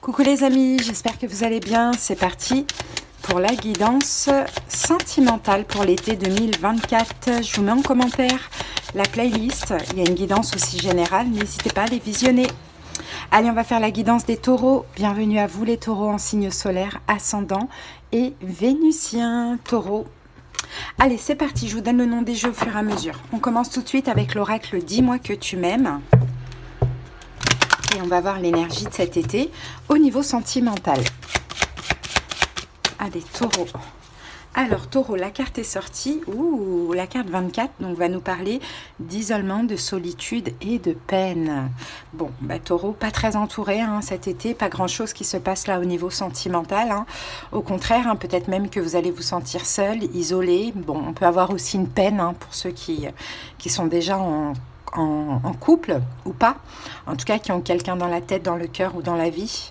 Coucou les amis, j'espère que vous allez bien. C'est parti pour la guidance sentimentale pour l'été 2024. Je vous mets en commentaire la playlist. Il y a une guidance aussi générale, n'hésitez pas à les visionner. Allez, on va faire la guidance des taureaux. Bienvenue à vous les taureaux en signe solaire, ascendant et vénusien. Taureau. Allez, c'est parti, je vous donne le nom des jeux au fur et à mesure. On commence tout de suite avec l'oracle « Dis-moi que tu m'aimes ». Et on va voir l'énergie de cet été au niveau sentimental. Allez, taureau. Alors, taureau, la carte est sortie. Ouh, la carte 24, donc va nous parler d'isolement, de solitude et de peine. Bon, bah, taureau, pas très entouré cet été, pas grand-chose qui se passe là au niveau sentimental. Au contraire, peut-être même que vous allez vous sentir seul, isolé. Bon, on peut avoir aussi une peine pour ceux qui sont déjà en couple ou pas, en tout cas qui ont quelqu'un dans la tête, dans le cœur ou dans la vie,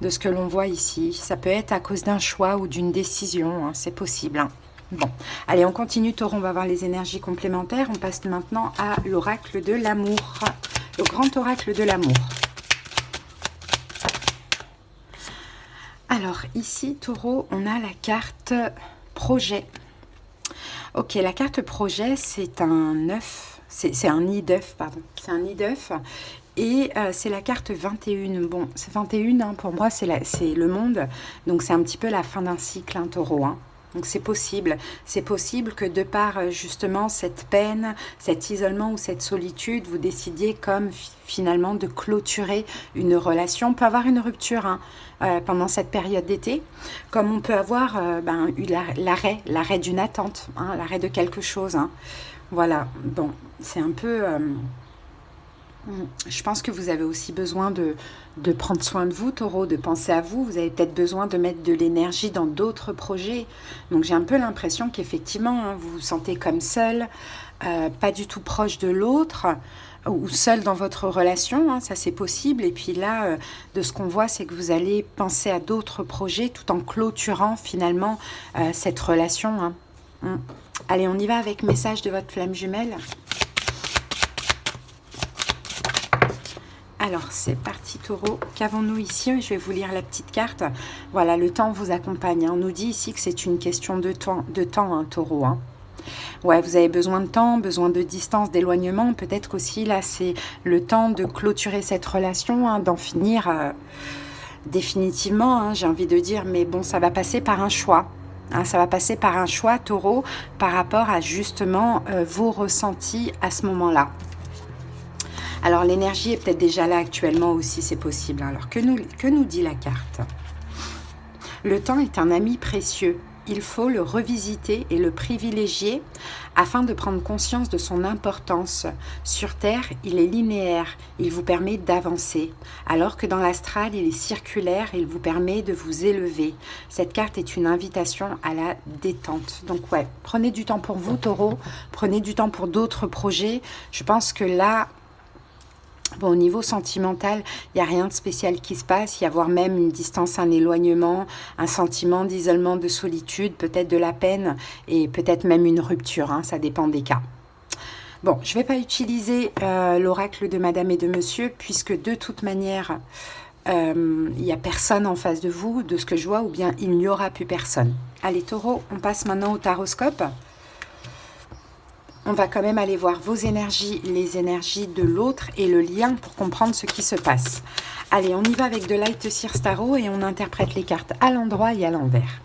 de ce que l'on voit ici. Ça peut être à cause d'un choix ou d'une décision, c'est possible. Bon, allez, on continue, taureau, on va voir les énergies complémentaires. On passe maintenant à l'oracle de l'amour, le grand oracle de l'amour. Alors, ici, taureau, on a la carte projet. Ok, la carte projet, c'est un œuf. C'est un nid d'œuf, pardon. C'est un nid d'œuf. Et c'est la carte 21. Bon, c'est 21, pour moi, c'est le monde. Donc, c'est un petit peu la fin d'un cycle, taureau. Donc, c'est possible. C'est possible que de par, justement, cette peine, cet isolement ou cette solitude, vous décidiez comme, finalement, de clôturer une relation. On peut avoir une rupture pendant cette période d'été, comme on peut avoir l'arrêt d'une attente, l'arrêt de quelque chose. Voilà, bon, c'est un peu... je pense que vous avez aussi besoin de prendre soin de vous, taureau, de penser à vous. Vous avez peut-être besoin de mettre de l'énergie dans d'autres projets. Donc, j'ai un peu l'impression qu'effectivement, vous vous sentez comme seul, pas du tout proche de l'autre, ou seul dans votre relation, ça c'est possible. Et puis là, de ce qu'on voit, c'est que vous allez penser à d'autres projets tout en clôturant finalement cette relation. Allez, on y va avec message de votre flamme jumelle. Alors, c'est parti, taureau. Qu'avons-nous ici? Je vais vous lire la petite carte. Voilà, le temps vous accompagne. On nous dit ici que c'est une question de temps, taureau. Ouais, vous avez besoin de temps, besoin de distance, d'éloignement. Peut-être aussi, là, c'est le temps de clôturer cette relation, d'en finir définitivement, j'ai envie de dire. Mais bon, ça va passer par un choix. Ça va passer par un choix, taureau, par rapport à justement vos ressentis à ce moment-là. Alors, l'énergie est peut-être déjà là actuellement aussi, c'est possible. Alors, que nous dit la carte? Le temps est un ami précieux. Il faut le revisiter et le privilégier afin de prendre conscience de son importance. Sur Terre, il est linéaire, il vous permet d'avancer, alors que dans l'astral, il est circulaire, il vous permet de vous élever. Cette carte est une invitation à la détente. Donc ouais, prenez du temps pour vous, taureau, prenez du temps pour d'autres projets. Je pense que là... Bon, au niveau sentimental, il n'y a rien de spécial qui se passe. Il y a voire même une distance, un éloignement, un sentiment d'isolement, de solitude, peut-être de la peine et peut-être même une rupture. Ça dépend des cas. Bon, je ne vais pas utiliser l'oracle de madame et de monsieur puisque de toute manière, il n'y a personne en face de vous, de ce que je vois, ou bien il n'y aura plus personne. Allez, taureau, on passe maintenant au taroscope. On va quand même aller voir vos énergies, les énergies de l'autre et le lien pour comprendre ce qui se passe. Allez, on y va avec de Light Seer Tarot et on interprète les cartes à l'endroit et à l'envers.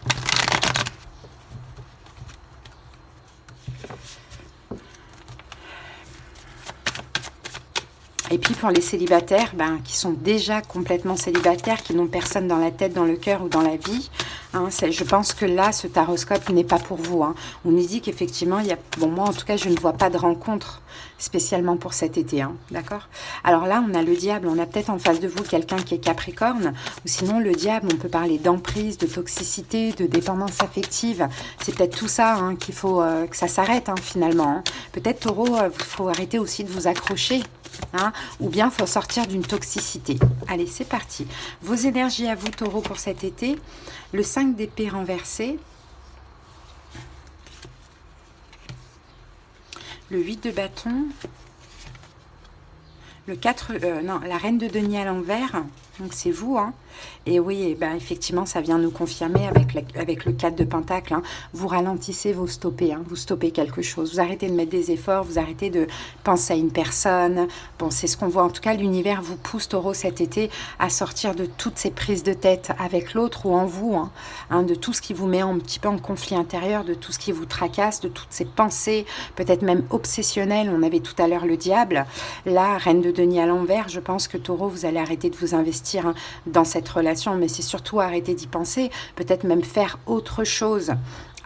Et puis pour les célibataires, qui sont déjà complètement célibataires, qui n'ont personne dans la tête, dans le cœur ou dans la vie, je pense que là, ce taroscope n'est pas pour vous. On nous dit qu'effectivement, il y a... Bon, moi, en tout cas, je ne vois pas de rencontre spécialement pour cet été. D'accord? Alors là, on a le diable. On a peut-être en face de vous quelqu'un qui est capricorne. Ou sinon, le diable, on peut parler d'emprise, de toxicité, de dépendance affective. C'est peut-être tout ça qu'il faut que ça s'arrête finalement. Peut-être, taureau, il faut arrêter aussi de vous accrocher. Ou bien il faut sortir d'une toxicité. Allez, c'est parti. Vos énergies à vous, taureau, pour cet été. Le 5 d'épée renversé. Le 8 de bâton. Le 4, non, la reine de denier à l'envers. Donc c'est vous, hein. Et oui, eh ben, effectivement, ça vient nous confirmer avec le 4 de Pentacle, hein. Vous ralentissez, vous stoppez, hein. Vous stoppez quelque chose. Vous arrêtez de mettre des efforts, vous arrêtez de penser à une personne. Bon, c'est ce qu'on voit. En tout cas, l'univers vous pousse, Taureau, cet été, à sortir de toutes ces prises de tête avec l'autre ou en vous, hein, de tout ce qui vous met un petit peu en conflit intérieur, de tout ce qui vous tracasse, de toutes ces pensées, peut-être même obsessionnelles. On avait tout à l'heure le diable. Là, Reine de denier à l'envers, je pense que Taureau, vous allez arrêter de vous investir, hein, dans cette relation, mais c'est surtout arrêter d'y penser, peut-être même faire autre chose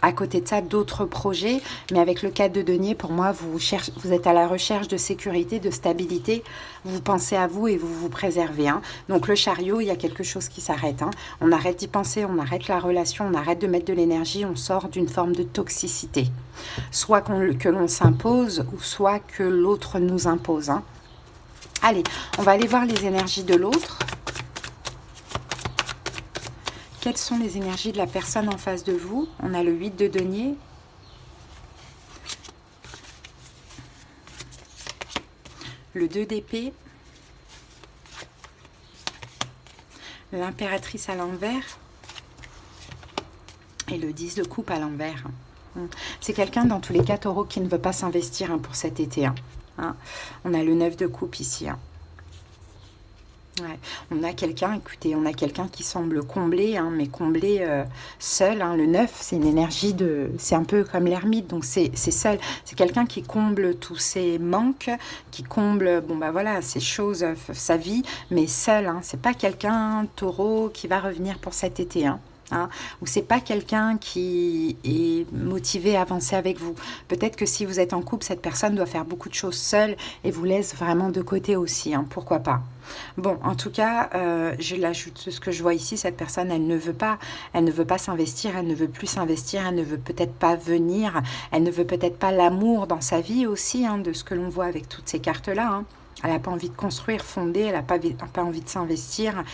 à côté de ça, d'autres projets. Mais avec le 4 de denier, pour moi, vous êtes à la recherche de sécurité, de stabilité, vous pensez à vous et vous vous préservez, hein. Donc le chariot, il y a quelque chose qui s'arrête, hein. On arrête d'y penser, on arrête la relation, on arrête de mettre de l'énergie, on sort d'une forme de toxicité, soit que l'on s'impose ou soit que l'autre nous impose, hein. Allez, on va aller voir les énergies de l'autre. Quelles sont les énergies de la personne en face de vous? On a le 8 de denier. Le 2 d'épée. L'impératrice à l'envers. Et le 10 de coupe à l'envers. C'est quelqu'un, dans tous les cas, Taureau, qui ne veut pas s'investir, hein, pour cet été, hein. On a le 9 de coupe ici, hein. Ouais. On a quelqu'un, écoutez, on a quelqu'un qui semble comblé, hein, mais comblé seul, hein. Le 9, c'est une énergie de... C'est un peu comme l'ermite, donc c'est seul. C'est quelqu'un qui comble tous ses manques, qui comble, bon bah voilà, ses choses, sa vie, mais seul, hein. C'est pas quelqu'un, Taureau, qui va revenir pour cet été, hein. Hein, ou c'est pas quelqu'un qui est motivé à avancer avec vous. Peut-être que si vous êtes en couple, cette personne doit faire beaucoup de choses seule et vous laisse vraiment de côté aussi, hein, pourquoi pas. Bon, en tout cas, je l'ajoute, ce que je vois ici, cette personne, elle ne veut pas s'investir, elle ne veut plus s'investir, elle ne veut peut-être pas venir, elle ne veut peut-être pas l'amour dans sa vie aussi, hein, de ce que l'on voit avec toutes ces cartes-là, hein. Elle n'a pas envie de construire, fonder, elle n'a pas envie de s'investir.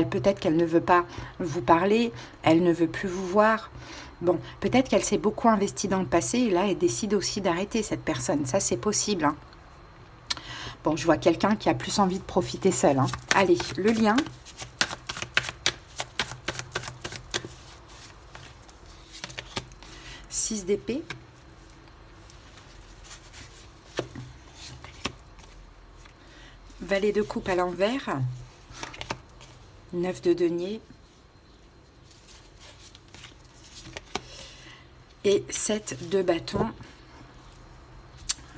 Peut-être qu'elle ne veut pas vous parler, elle ne veut plus vous voir. Bon, peut-être qu'elle s'est beaucoup investie dans le passé et là, elle décide aussi d'arrêter, cette personne. Ça, c'est possible, hein. Bon, je vois quelqu'un qui a plus envie de profiter seul, hein. Allez, le lien. Six d'épée. Valet de coupe à l'envers, 9 de denier et 7 de bâton.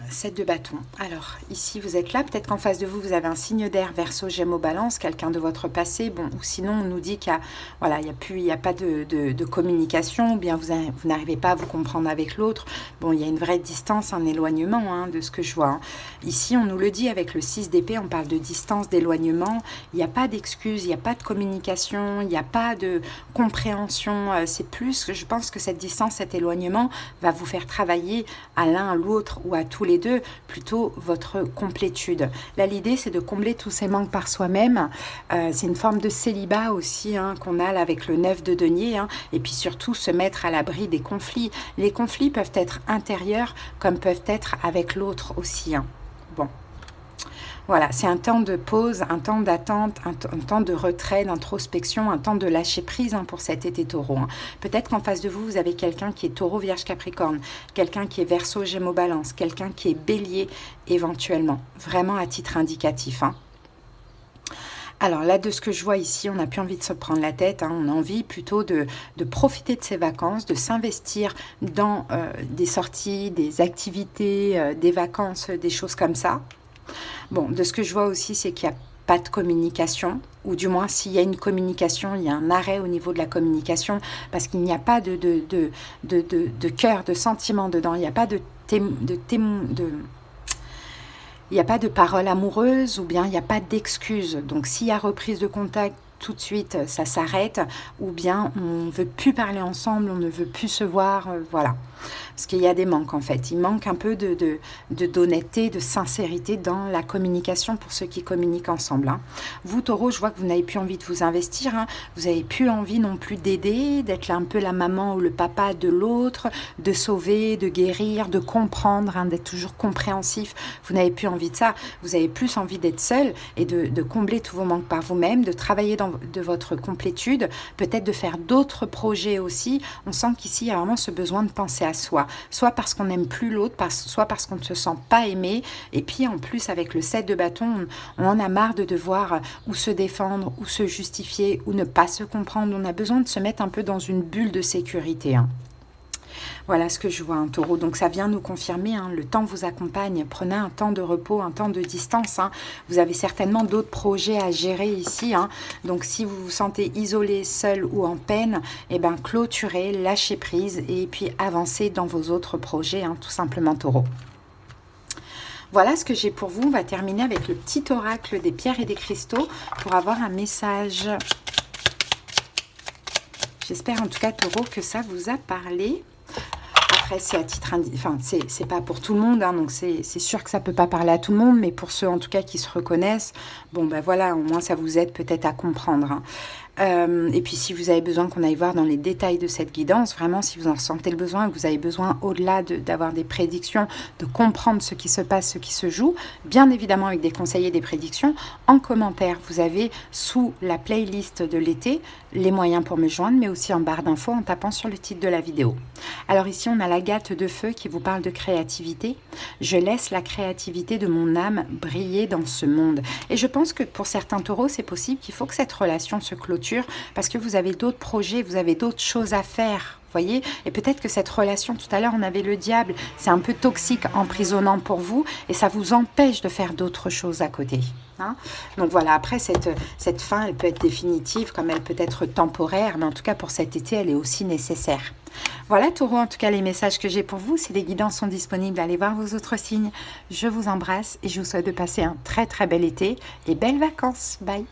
7 de bâton. Alors, ici, vous êtes là. Peut-être qu'en face de vous, vous avez un signe d'air, Verseau, Gémeaux, Balance, quelqu'un de votre passé. Bon, ou sinon, on nous dit qu'il y a, voilà, il y a pas de communication, ou bien vous n'arrivez pas à vous comprendre avec l'autre. Bon, il y a une vraie distance, un éloignement, hein, de ce que je vois, hein. Ici, on nous le dit avec le 6 d'épée, on parle de distance, d'éloignement. Il n'y a pas d'excuses, il n'y a pas de communication, il n'y a pas de compréhension. C'est plus, je pense que cette distance, cet éloignement va vous faire travailler à l'un, à l'autre ou à tous les deux, plutôt votre complétude. Là, l'idée, c'est de combler tous ces manques par soi-même. C'est une forme de célibat aussi, hein, qu'on a là avec le 9 de denier, hein, et puis surtout se mettre à l'abri des conflits. Les conflits peuvent être intérieurs comme peuvent être avec l'autre aussi, hein. Bon. Voilà, c'est un temps de pause, un temps d'attente, un temps de retrait, d'introspection, un temps de lâcher prise, hein, pour cet été Taureau, hein. Peut-être qu'en face de vous, vous avez quelqu'un qui est Taureau, Vierge, Capricorne, quelqu'un qui est Verseau, Gémeaux, Balance, quelqu'un qui est Bélier éventuellement, vraiment à titre indicatif, hein. Alors là, de ce que je vois ici, on n'a plus envie de se prendre la tête, hein. On a envie plutôt de profiter de ses vacances, de s'investir dans des sorties, des activités, des vacances, des choses comme ça. Bon, de ce que je vois aussi, c'est qu'il n'y a pas de communication, ou du moins s'il y a une communication, il y a un arrêt au niveau de la communication, parce qu'il n'y a pas de cœur, de sentiment dedans, il n'y a pas il n'y a pas de parole amoureuse, ou bien il n'y a pas d'excuse. Donc s'il y a reprise de contact, tout de suite ça s'arrête, ou bien on ne veut plus parler ensemble, on ne veut plus se voir, voilà. Parce qu'il y a des manques en fait. Il manque un peu d'honnêteté, de sincérité dans la communication pour ceux qui communiquent ensemble. Hein. Vous, Taureau, je vois que vous n'avez plus envie de vous investir. Hein. Vous n'avez plus envie non plus d'aider, d'être un peu la maman ou le papa de l'autre, de sauver, de guérir, de comprendre, hein, d'être toujours compréhensif. Vous n'avez plus envie de ça. Vous avez plus envie d'être seul et de combler tous vos manques par vous-même, de travailler de votre complétude, peut-être de faire d'autres projets aussi. On sent qu'ici, il y a vraiment ce besoin de penser à soi, soit parce qu'on n'aime plus l'autre, soit parce qu'on ne se sent pas aimé, et puis en plus avec le 7 de bâton, on en a marre de devoir ou se défendre, ou se justifier, ou ne pas se comprendre. On a besoin de se mettre un peu dans une bulle de sécurité. Hein. Voilà ce que je vois, un Taureau. Donc ça vient nous confirmer, hein, le temps vous accompagne. Prenez un temps de repos, un temps de distance. Hein. Vous avez certainement d'autres projets à gérer ici. Hein. Donc si vous vous sentez isolé, seul ou en peine, eh ben, clôturez, lâchez prise et puis avancez dans vos autres projets, hein, tout simplement, Taureau. Voilà ce que j'ai pour vous. On va terminer avec le petit oracle des pierres et des cristaux pour avoir un message. J'espère en tout cas, Taureau, que ça vous a parlé. Après, c'est à titre enfin, c'est pas pour tout le monde, hein, donc c'est sûr que ça peut pas parler à tout le monde, mais pour ceux en tout cas qui se reconnaissent, bon ben voilà, au moins ça vous aide peut-être à comprendre. Hein. Et puis si vous avez besoin qu'on aille voir dans les détails de cette guidance, vraiment si vous en ressentez le besoin, que vous avez besoin au-delà d'avoir des prédictions, de comprendre ce qui se passe, ce qui se joue, bien évidemment avec des conseils et des prédictions, en commentaire vous avez sous la playlist de l'été les moyens pour me joindre, mais aussi en barre d'infos en tapant sur le titre de la vidéo. Alors ici on a l'agate de feu qui vous parle de créativité. Je laisse la créativité de mon âme briller dans ce monde. Et je pense que pour certains taureaux c'est possible qu'il faut que cette relation se clôture parce que vous avez d'autres projets, vous avez d'autres choses à faire, voyez, et peut-être que cette relation, tout à l'heure on avait le diable, c'est un peu toxique, emprisonnant pour vous, et ça vous empêche de faire d'autres choses à côté. Hein. Donc voilà, après cette fin, elle peut être définitive, comme elle peut être temporaire, mais en tout cas pour cet été, elle est aussi nécessaire. Voilà, Taureau, en tout cas les messages que j'ai pour vous, si les guidances sont disponibles, allez voir vos autres signes. Je vous embrasse et je vous souhaite de passer un très très bel été et belles vacances. Bye.